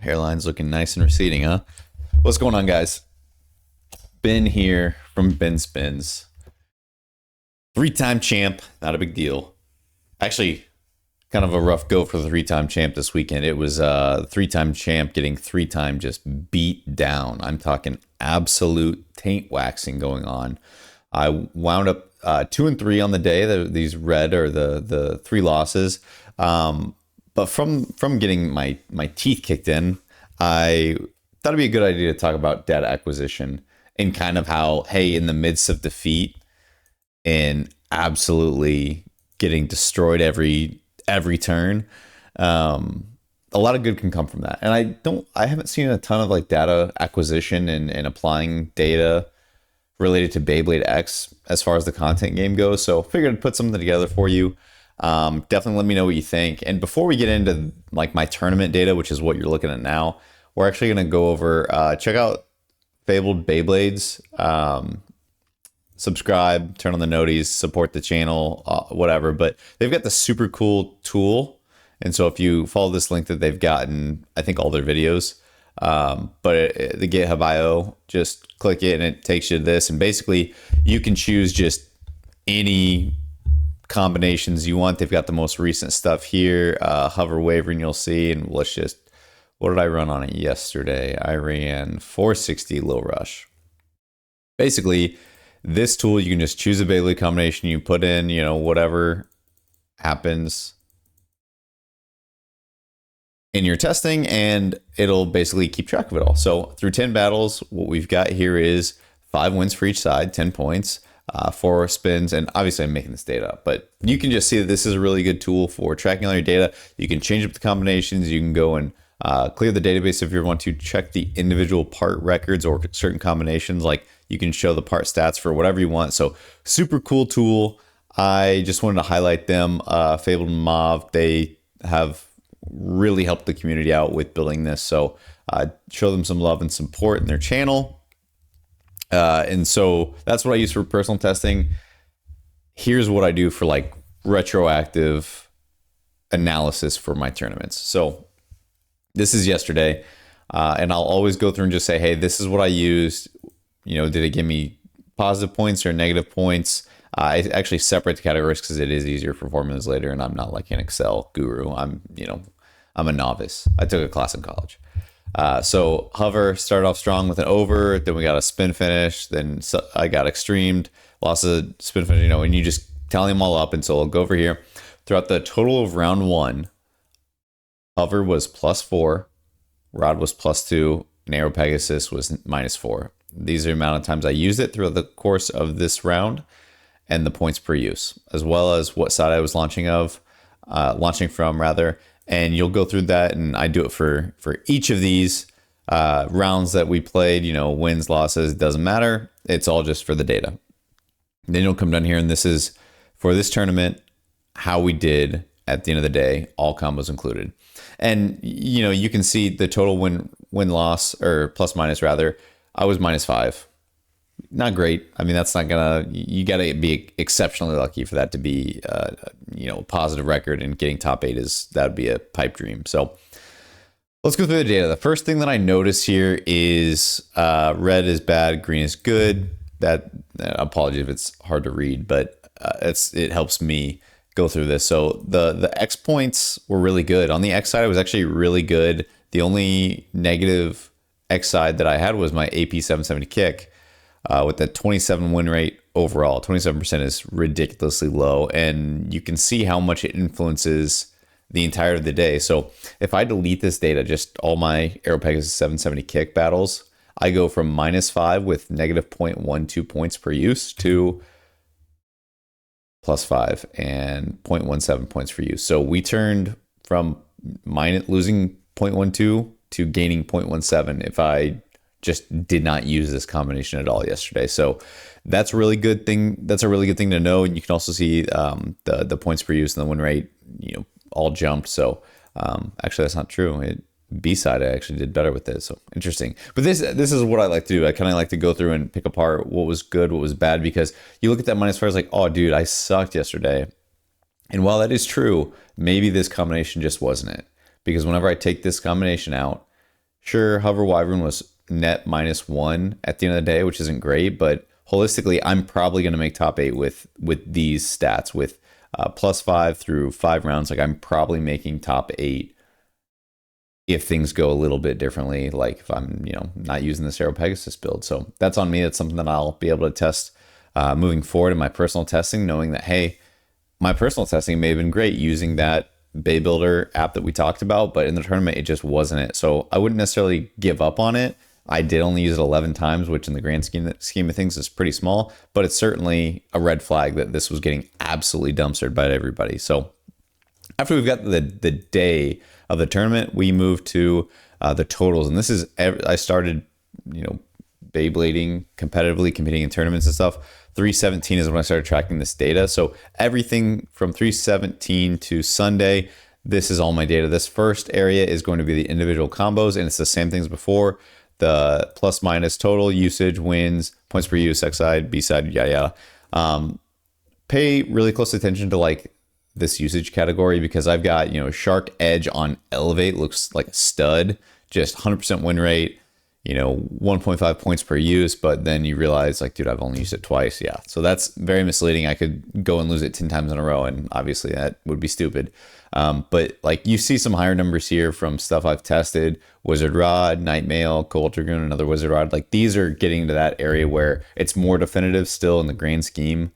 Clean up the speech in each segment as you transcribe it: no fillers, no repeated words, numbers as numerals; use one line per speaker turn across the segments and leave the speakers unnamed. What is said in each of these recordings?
Hairline's looking nice and receding, huh? What's going on, guys? Ben here from Ben Spins. 3-time champ, not a big deal. Actually, kind of a rough go for the 3-time champ this weekend. It was the 3-time champ getting 3-time just beat down. I'm talking absolute taint waxing going on. I wound up 2 and 3 on the day. These red are the 3 losses. But from getting my teeth kicked in, I thought it'd be a good idea to talk about data acquisition and kind of how, hey, in the midst of defeat and absolutely getting destroyed every turn, a lot of good can come from that. And I haven't seen a ton of like data acquisition and applying data related to beybladex as far as the content game goes. So figured I'd put something together for you. Definitely let me know what you think. And before we get into like my tournament data, which is what you're looking at now, we're actually going to go over, check out Fabel'd Beyblades, subscribe, turn on the noties, support the channel, whatever. But they've got the super cool tool. And so if you follow this link that they've gotten, I think all their videos, the GitHub IO, just click it and it takes you to this. And basically you can choose just any combinations you want. They've got the most recent stuff here. Hover waver and you'll see. And let's just, what did I run on it yesterday? I ran 460 low rush. Basically, this tool, you can just choose a Beyblade combination. You put in, whatever happens in your testing, and it'll basically keep track of it all. So through 10 battles, what we've got here is 5 wins for each side, 10 points, 4 spins, and obviously I'm making this data up, but you can just see that this is a really good tool for tracking all your data. You can change up the combinations. You can go and clear the database if you want to check the individual part records or certain combinations. Like you can show the part stats for whatever you want. So super cool tool. I just wanted to highlight them. Fabel'd Mauve, they have really helped the community out with building this. So show them some love and support in their channel. And so that's what I use for personal testing. Here's what I do for like retroactive analysis for my tournaments. So this is yesterday, and I'll always go through and just say, hey, this is what I used. Did it give me positive points or negative points? I actually separate the categories because it is easier for formulas later, and I'm not like an Excel guru. I'm a novice. I took a class in college. So hover started off strong with an over, then we got a spin finish, then I got extremed, lost a spin finish, and you just tally them all up. And so I'll go over here. Throughout the total of round 1, hover was +4, rod was +2, narrow pegasus was -4. These are the amount of times I used it throughout the course of this round, and the points per use, as well as what side I was launching from rather. And you'll go through that, and I do it for each of these rounds that we played, wins, losses, doesn't matter. It's all just for the data. Then you'll come down here, and this is for this tournament, how we did at the end of the day, all combos included. And, you can see the total win-loss, or plus-minus rather, I was -5. Not great. I mean, that's not gonna, you gotta be exceptionally lucky for that to be, a positive record, and getting top 8 that'd be a pipe dream. So let's go through the data. The first thing that I notice here is red is bad, green is good. That, apologies if it's hard to read, but it helps me go through this. So the X points were really good. On the X side, it was actually really good. The only negative X side that I had was my AP 770 kick. With the 27 win rate overall. 27% is ridiculously low, and you can see how much it influences the entirety of the day. So if I delete this data, just all my Aero Pegasus 770 kick battles, I go from -5 with -0.12 points per use to +5 and 0.17 points for use. So we turned from losing 0.12 to gaining 0.17 if I just did not use this combination at all yesterday. So that's a really good thing. That's a really good thing to know. And you can also see the points per use and the win rate, all jumped. So actually, that's not true. B side, I actually did better with this. So interesting. But this is what I like to do. I kind of like to go through and pick apart what was good, what was bad, because you look at that -5, it's like, oh, dude, I sucked yesterday. And while that is true, maybe this combination just wasn't it. Because whenever I take this combination out, Sure, Hover Wyvern was net -1 at the end of the day, which isn't great, but holistically, I'm probably going to make top 8 with these stats with +5 through 5 rounds. Like I'm probably making top 8 if things go a little bit differently, like if I'm, not using this Aero Pegasus build. So that's on me. That's something that I'll be able to test moving forward in my personal testing, knowing that, hey, my personal testing may have been great using that BeyBuilder app that we talked about, but in the tournament, it just wasn't it. So I wouldn't necessarily give up on it. I did only use it 11 times, which in the grand scheme of things is pretty small, but it's certainly a red flag that this was getting absolutely dumpstered by everybody. So after we've got the day of the tournament, we move to the totals. And this is, I started, Beyblading competitively, competing in tournaments and stuff. 317 is when I started tracking this data. So everything from 317 to Sunday, this is all my data. This first area is going to be the individual combos, and it's the same things before. The plus minus total usage, wins, points per use, X side, B side, yada yada. Pay really close attention to like this usage category because I've got, Shark Edge on Elevate looks like a stud, just 100% win rate, 1.5 points per use, but then you realize like, dude, I've only used it twice. Yeah. So that's very misleading. I could go and lose it 10 times in a row, and obviously that would be stupid. But like you see some higher numbers here from stuff I've tested: Wizard Rod, Night Mail, Cobalt Dragoon, another Wizard Rod. Like these are getting into that area where it's more definitive still in the grand scheme,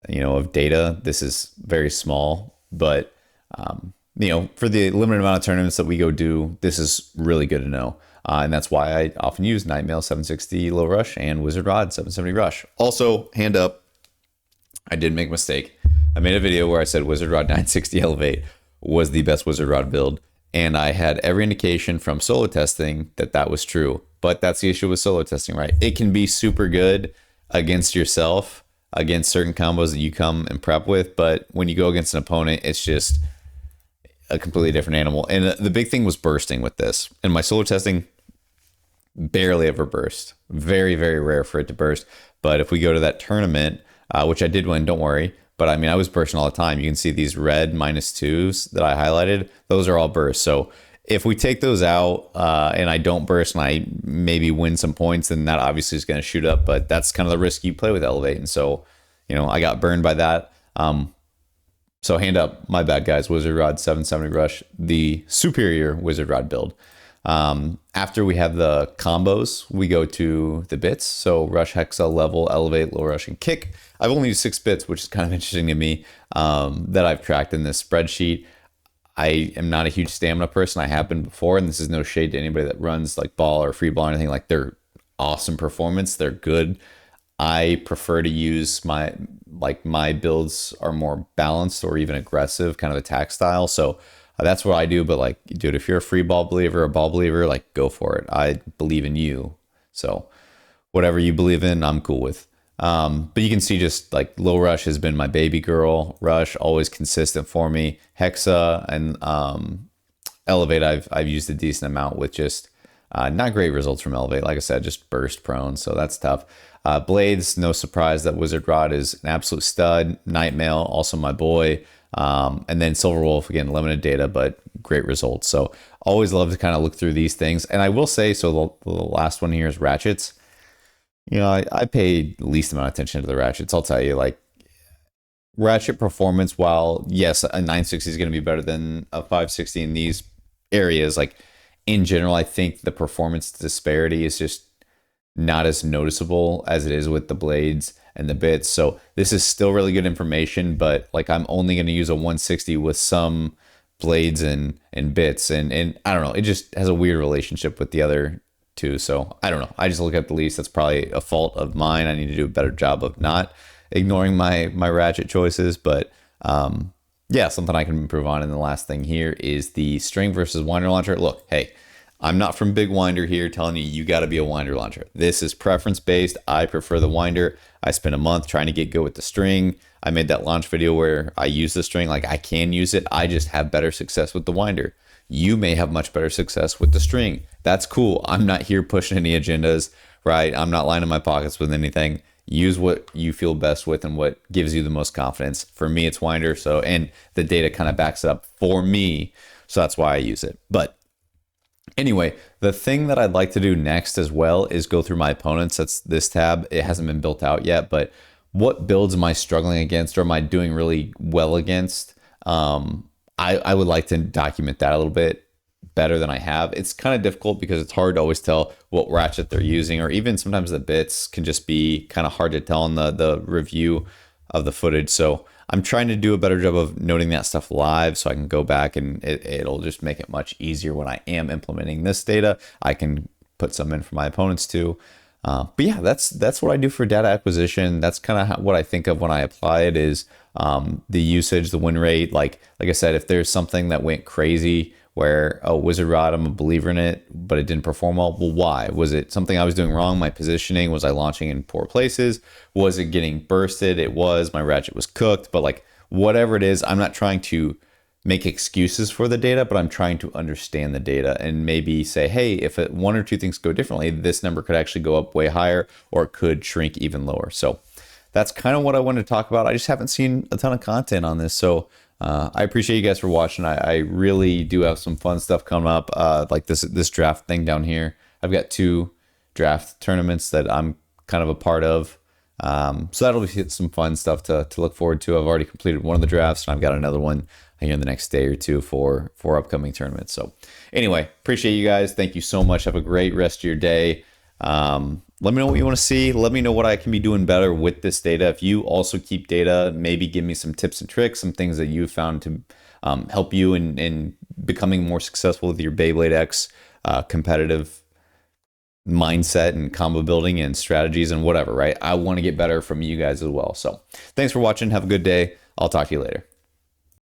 of data. This is very small, but for the limited amount of tournaments that we go do, this is really good to know. And that's why I often use Night Mail 760 Low Rush and Wizard Rod 770 Rush. Also, hand up, I did make a mistake. I made a video where I said Wizard Rod 960 Elevate was the best Wizard Rod build, and I had every indication from solo testing that that was true. But that's the issue with solo testing, right? It can be super good against yourself, against certain combos that you come and prep with, but when you go against an opponent, it's just a completely different animal. And the big thing was bursting with this. In my solo testing, barely ever burst. Very, very rare for it to burst. But if we go to that tournament, which I did win, don't worry. But I mean, I was bursting all the time. You can see these red -2s that I highlighted. Those are all bursts. So if we take those out and I don't burst and I maybe win some points, then that obviously is going to shoot up. But that's kind of the risk you play with Elevate. And so, I got burned by that. So hand up, my bad, guys. Wizard Rod 770 Rush, the superior Wizard Rod build. After we have the combos, we go to the bits. So Rush, Hexa, Level, Elevate, Low Rush, and Kick. I've only used 6 bits, which is kind of interesting to me, that I've tracked in this spreadsheet. I am not a huge stamina person. I have been before, and this is no shade to anybody that runs like ball or free ball or anything. Like, they're awesome performance. They're good. I prefer to use my builds are more balanced or even aggressive kind of attack style. So that's what I do. But like, dude, if you're a free ball believer, a ball believer, like, go for it. I believe in you. So whatever you believe in, I'm cool with. But you can see just like Low Rush has been my baby girl. Rush, always consistent for me. Hexa and Elevate, I've used a decent amount with just not great results from Elevate. Like I said, just burst prone. So that's tough. Blades, no surprise that Wizard Rod is an absolute stud. Night Mail, also my boy. And then Silver Wolf, again, limited data, but great results. So always love to kind of look through these things. And I will say, so the last one here is Ratchets. I pay the least amount of attention to the Ratchets. I'll tell you, like, Ratchet performance, while yes, a 960 is going to be better than a 560 in these areas, like in general, I think the performance disparity is just not as noticeable as it is with the blades and the bits. So this is still really good information, but like, I'm only going to use a 160 with some blades and bits. And I don't know, it just has a weird relationship with the other two. So I don't know. I just look at the least. That's probably a fault of mine. I need to do a better job of not ignoring my ratchet choices, but yeah, something I can improve on. And the last thing here is the string versus winder launcher. Look, hey, I'm not from Big Winder here telling you got to be a winder launcher. This is preference based. I prefer the winder. I spent a month trying to get good with the string. I made that launch video where I use the string. Like, I can use it. I just have better success with the winder. You may have much better success with the string. That's cool. I'm not here pushing any agendas, right? I'm not lining my pockets with anything. Use what you feel best with and what gives you the most confidence. For me, it's winder. So, and the data kind of backs it up for me. So that's why I use it. But Anyway, the thing that I'd like to do next as well is go through my opponents. That's this tab. It hasn't been built out yet, but what builds am I struggling against, or am I doing really well against? I would like to document that a little bit better than I have. It's kind of difficult because it's hard to always tell what ratchet they're using, or even sometimes the bits can just be kind of hard to tell in the review of the footage. So I'm trying to do a better job of noting that stuff live so I can go back and it'll just make it much easier when I am implementing this data. I can put some in for my opponents too. But yeah, that's what I do for data acquisition. That's kind of what I think of when I apply it is the usage, the win rate. Like I said, if there's something that went crazy where, oh, Wizard Rod, I'm a believer in it, but it didn't perform well. Well, why? Was it something I was doing wrong? My positioning? Was I launching in poor places? Was it getting bursted? It was. My ratchet was cooked. But like whatever it is, I'm not trying to make excuses for the data, but I'm trying to understand the data and maybe say, hey, if one or two things go differently, this number could actually go up way higher or it could shrink even lower. So that's kind of what I wanted to talk about. I just haven't seen a ton of content on this. So I appreciate you guys for watching. I really do have some fun stuff coming up, like this draft thing down here. I've got 2 draft tournaments that I'm kind of a part of. So that'll be some fun stuff to look forward to. I've already completed one of the drafts, and I've got another one here in the next day or two for upcoming tournaments. So anyway, appreciate you guys. Thank you so much. Have a great rest of your day. Let me know what you want to see. Let me know what I can be doing better with this data. If you also keep data, maybe give me some tips and tricks, some things that you found to help you in becoming more successful with your beybladex competitive mindset and combo building and strategies and whatever, right? I want to get better from you guys as well. So thanks for watching. Have a good day. I'll talk to you later.